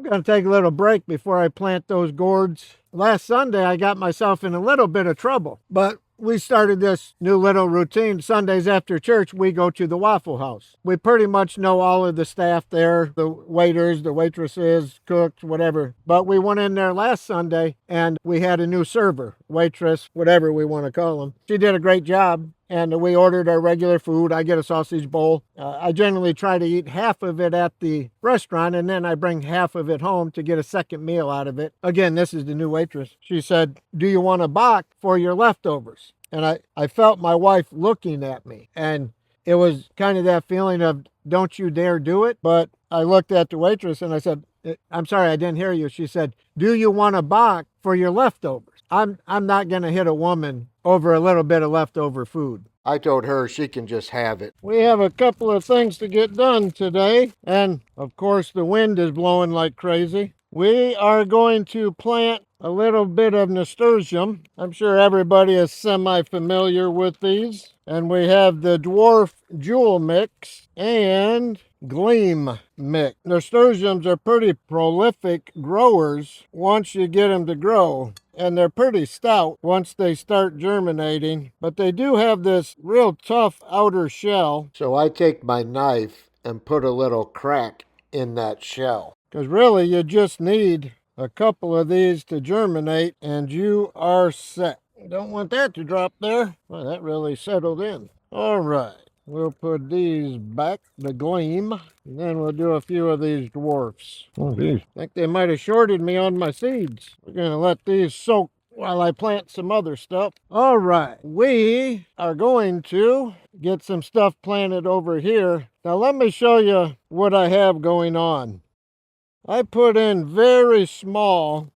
I'm going to take a little break before I plant those gourds. Last Sunday, I got myself in a little bit of trouble, but we started this new little routine. Sundays after church, we go to the Waffle House. We pretty much know all of the staff there, the waiters, the waitresses, cooks, whatever. But we went in there last Sunday and we had a new server, waitress, whatever we want to call them. She did a great job. And we ordered our regular food. I get a sausage bowl. I generally try to eat half of it at the restaurant, and then I bring half of it home to get a second meal out of it. Again, this is the new waitress. She said, "Do you want a box for your leftovers?" And I felt my wife looking at me. And it was kind of that feeling of, don't you dare do it. But I looked at the waitress and I said, "I'm sorry, I didn't hear you." She said, "Do you want a box for your leftovers?" I'm not going to hit a woman over a little bit of leftover food. I told her she can just have it. We have a couple of things to get done today. And of course, the wind is blowing like crazy. We are going to plant a little bit of nasturtium. I'm sure everybody is semi-familiar with these. And we have the dwarf jewel mix and gleam mix. Nasturtiums are pretty prolific growers once you get them to grow. And they're pretty stout once they start germinating. But they do have this real tough outer shell. So I take my knife and put a little crack in that shell. Because really you just need a couple of these to germinate and you are set. Don't want that to drop there. Well, that really settled in. All right. We'll put these back, the gleam, and then we'll do a few of these dwarfs. Oh, geez. I think they might have shorted me on my seeds. We're going to let these soak while I plant some other stuff. All right, we are going to get some stuff planted over here. Now let me show you what I have going on. I put in very small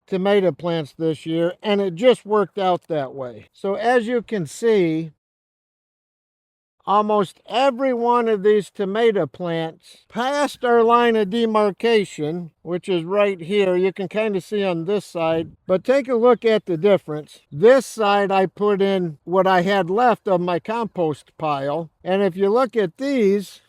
tomato plants this year, and it just worked out that way. So as you can see, almost every one of these tomato plants passed our line of demarcation, which is right here. You can kind of see on this side, but take a look at the difference. This side I put in what I had left of my compost pile. And if you look at these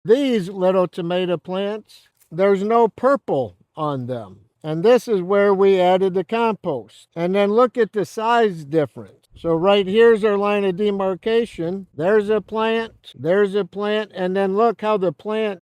little tomato plants, there's no purple on them. And this is where we added the compost. And then look at the size difference. So right here's our line of demarcation. There's a plant, and then look how the plant,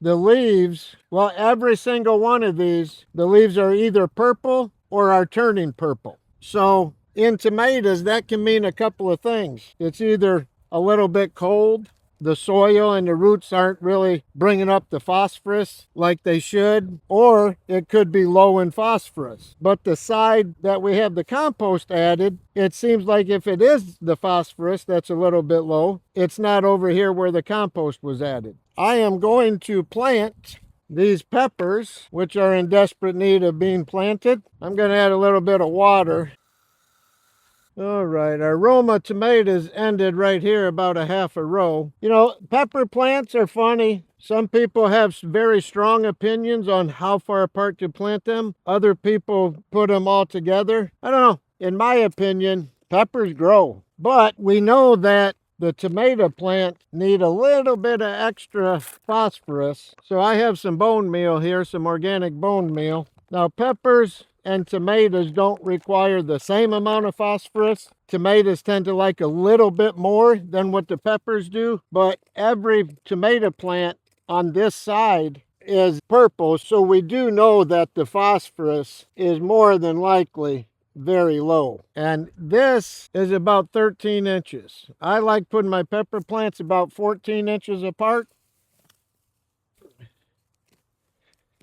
the leaves, well, every single one of these, the leaves are either purple or are turning purple. So in tomatoes, that can mean a couple of things. It's either a little bit cold, the soil and the roots aren't really bringing up the phosphorus like they should, or it could be low in phosphorus. But the side that we have the compost added, it seems like if it is the phosphorus that's a little bit low, it's not over here where the compost was added. I am going to plant these peppers, which are in desperate need of being planted. I'm going to add a little bit of water. All right, our Roma tomatoes ended right here, about a half a row. You know, pepper plants are funny. Some people have very strong opinions on how far apart to plant them. Other people put them all together. I don't know. In my opinion, peppers grow. But we know that the tomato plant need a little bit of extra phosphorus. So I have some bone meal here, some organic bone meal. Now, peppers and tomatoes don't require the same amount of phosphorus. Tomatoes tend to like a little bit more than what the peppers do, but every tomato plant on this side is purple, so we do know that the phosphorus is more than likely very low. And this is about 13 inches. I like putting my pepper plants about 14 inches apart.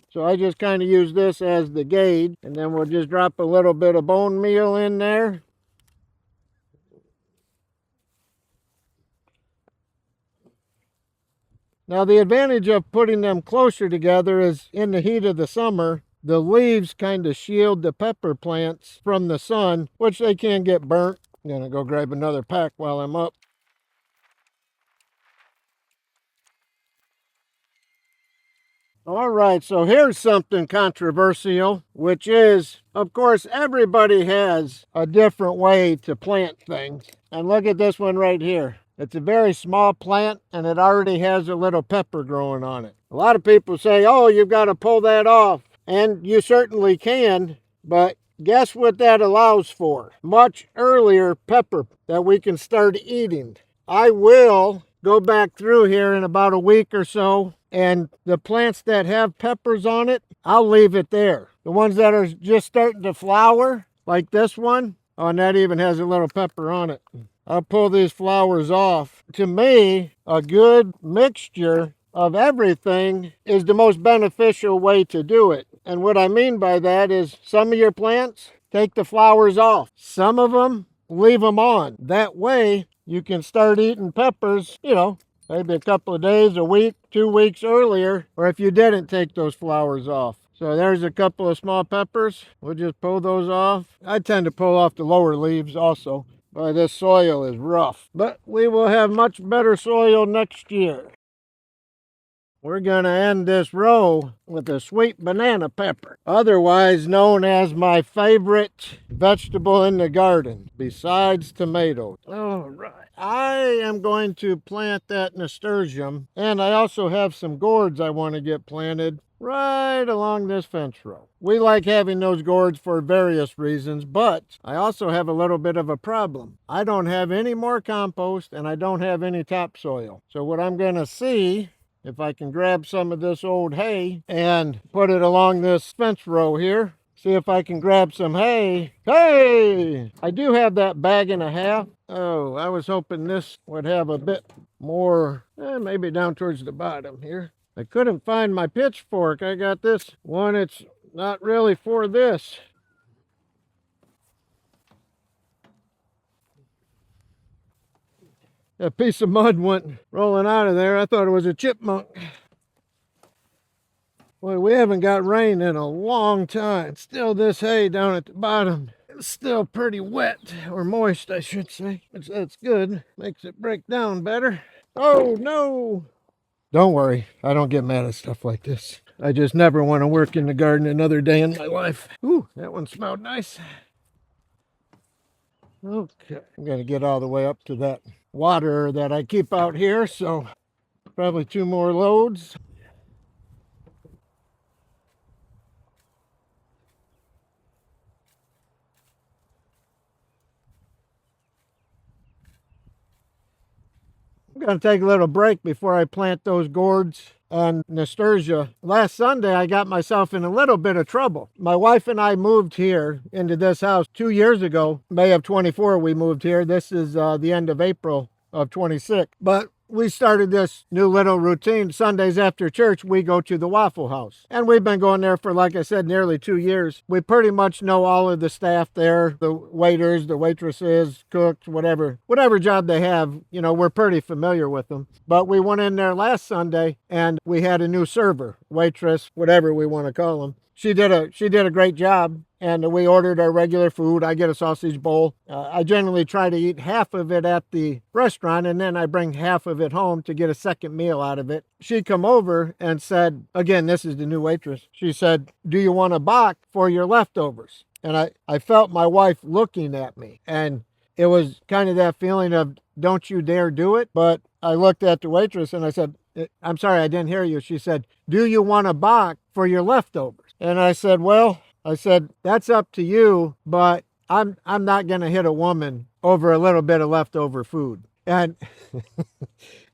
So I just kind of use this as the gauge, and then we'll just drop a little bit of bone meal in there. Now the advantage of putting them closer together is in the heat of the summer, the leaves kind of shield the pepper plants from the sun, which they can get burnt. I'm gonna go grab another pack while I'm up. All right, so here's something controversial, which is, of course, everybody has a different way to plant things. And look at this one right here. It's a very small plant and it already has a little pepper growing on it. A lot of people say, oh, you've got to pull that off. And you certainly can, but guess what that allows for? Much earlier pepper that we can start eating. I will go back through here in about a week or so, and the plants that have peppers on it, I'll leave it there. The ones that are just starting to flower, like this one, oh, and that even has a little pepper on it. I'll pull these flowers off. To me, a good mixture of everything is the most beneficial way to do it. And what I mean by that is some of your plants, take the flowers off. Some of them, leave them on. That way, you can start eating peppers, maybe a couple of days, a week, 2 weeks earlier, or if you didn't take those flowers off. So there's a couple of small peppers. We'll just pull those off. I tend to pull off the lower leaves also. Boy, this soil is rough, but we will have much better soil next year. We're going to end this row with a sweet banana pepper, otherwise known as my favorite vegetable in the garden, besides tomatoes. All right. I am going to plant that nasturtium, and I also have some gourds I want to get planted right along this fence row. We like having those gourds for various reasons, but I also have a little bit of a problem. I don't have any more compost, and I don't have any topsoil. So what I'm going to see if I can grab some of this old hay and put it along this fence row here. See if I can grab some hay. Hey! I do have that bag and a half. Oh, I was hoping this would have a bit more, maybe down towards the bottom here. I couldn't find my pitchfork. I got this one. It's not really for this. A piece of mud went rolling out of there. I thought it was a chipmunk. Boy, we haven't got rain in a long time. Still, this hay down at the bottom is still pretty wet, or moist, I should say. That's good. Makes it break down better. Oh, no. Don't worry. I don't get mad at stuff like this. I just never want to work in the garden another day in my life. Ooh, that one smelled nice. Okay. I'm going to get all the way up to that water that I keep out here, so probably 2 more loads. I'm going to take a little break before I plant those gourds and nasturtia. Last Sunday, I got myself in a little bit of trouble. My wife and I moved here into this house 2 years ago. May of 24, we moved here. This is the end of April of 26. But we started this new little routine. Sundays after church, we go to the Waffle House. And we've been going there for, like I said, nearly 2 years. We pretty much know all of the staff there, the waiters, the waitresses, cooks, whatever job they have, we're pretty familiar with them. But we went in there last Sunday and we had a new server, waitress, whatever we want to call them. She did a great job, and we ordered our regular food. I get a sausage bowl. I generally try to eat half of it at the restaurant, and then I bring half of it home to get a second meal out of it. She come over and said, again, this is the new waitress. She said, do you want a box for your leftovers? And I felt my wife looking at me, and it was kind of that feeling of, don't you dare do it. But I looked at the waitress and I said, I'm sorry, I didn't hear you. She said, do you want a box for your leftovers? And I said, well, that's up to you, but I'm not going to hit a woman over a little bit of leftover food. And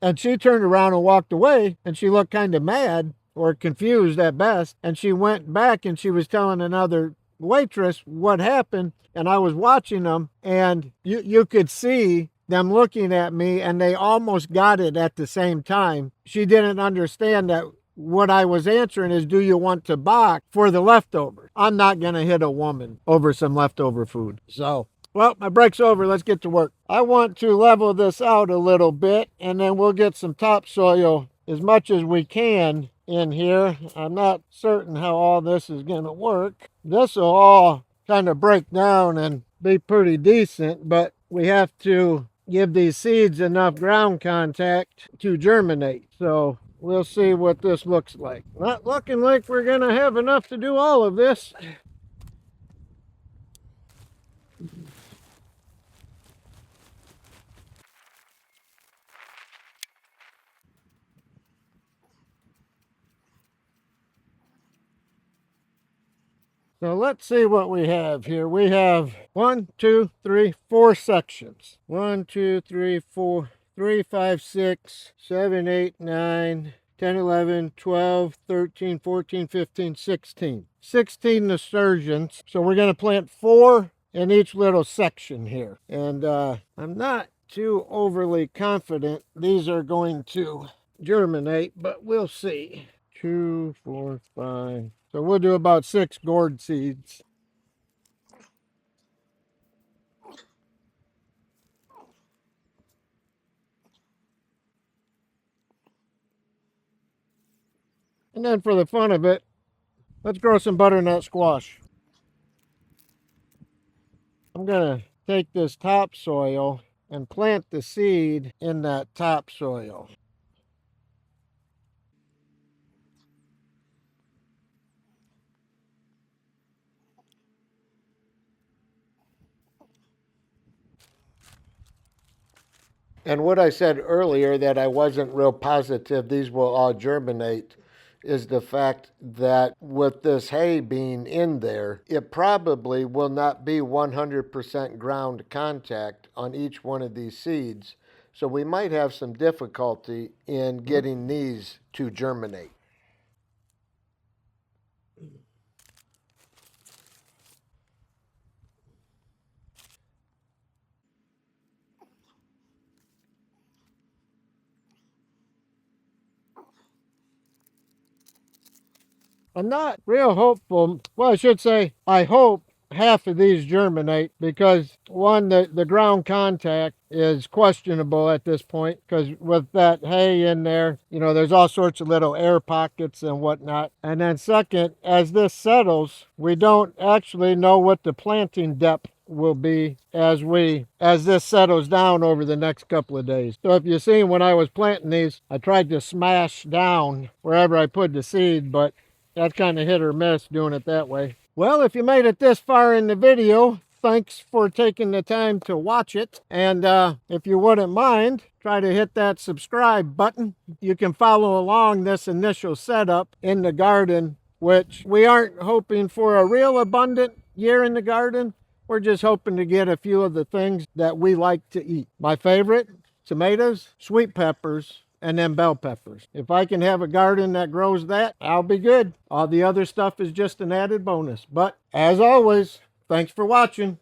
and she turned around and walked away, and she looked kind of mad or confused at best. And she went back and she was telling another waitress what happened. And I was watching them, and you could see them looking at me, and they almost got it at the same time. She didn't understand that what I was answering is, do you want to box for the leftovers? I'm not going to hit a woman over some leftover food. So, well, my break's over. Let's get to work. I want to level this out a little bit, and then we'll get some topsoil as much as we can in here. I'm not certain how all this is going to work. This will all kind of break down and be pretty decent, but we have to give these seeds enough ground contact to germinate. So we'll see what this looks like. Not looking like we're going to have enough to do all of this. So let's see what we have here. We have 1, 2, 3, 4 sections. 1, 2, 3, 4, 3, 5, 6, 7, 8, 9, 10, 11, 12, 13, 14, 15, 16. 16 nasturtiums. So we're going to plant 4 in each little section here. And I'm not too overly confident these are going to germinate, but we'll see. 2, 4, 5. So we'll do about 6 gourd seeds. And then for the fun of it, let's grow some butternut squash. I'm going to take this topsoil and plant the seed in that topsoil. And what I said earlier, that I wasn't real positive these will all germinate, is the fact that with this hay being in there, it probably will not be 100% ground contact on each one of these seeds. So we might have some difficulty in getting these to germinate. I'm not real hopeful. Well, I should say, I hope half of these germinate because one, the ground contact is questionable at this point because with that hay in there, you know, there's all sorts of little air pockets and whatnot. And then second, as this settles, we don't actually know what the planting depth will be as this settles down over the next couple of days. So if you see when I was planting these, I tried to smash down wherever I put the seed, but that's kind of hit or miss doing it that way. Well, if you made it this far in the video, thanks for taking the time to watch it. And if you wouldn't mind, try to hit that subscribe button. You can follow along this initial setup in the garden, which we aren't hoping for a real abundant year in the garden. We're just hoping to get a few of the things that we like to eat. My favorite, tomatoes, sweet peppers, and then bell peppers. If I can have a garden that grows that, I'll be good. All the other stuff is just an added bonus. But as always, thanks for watching.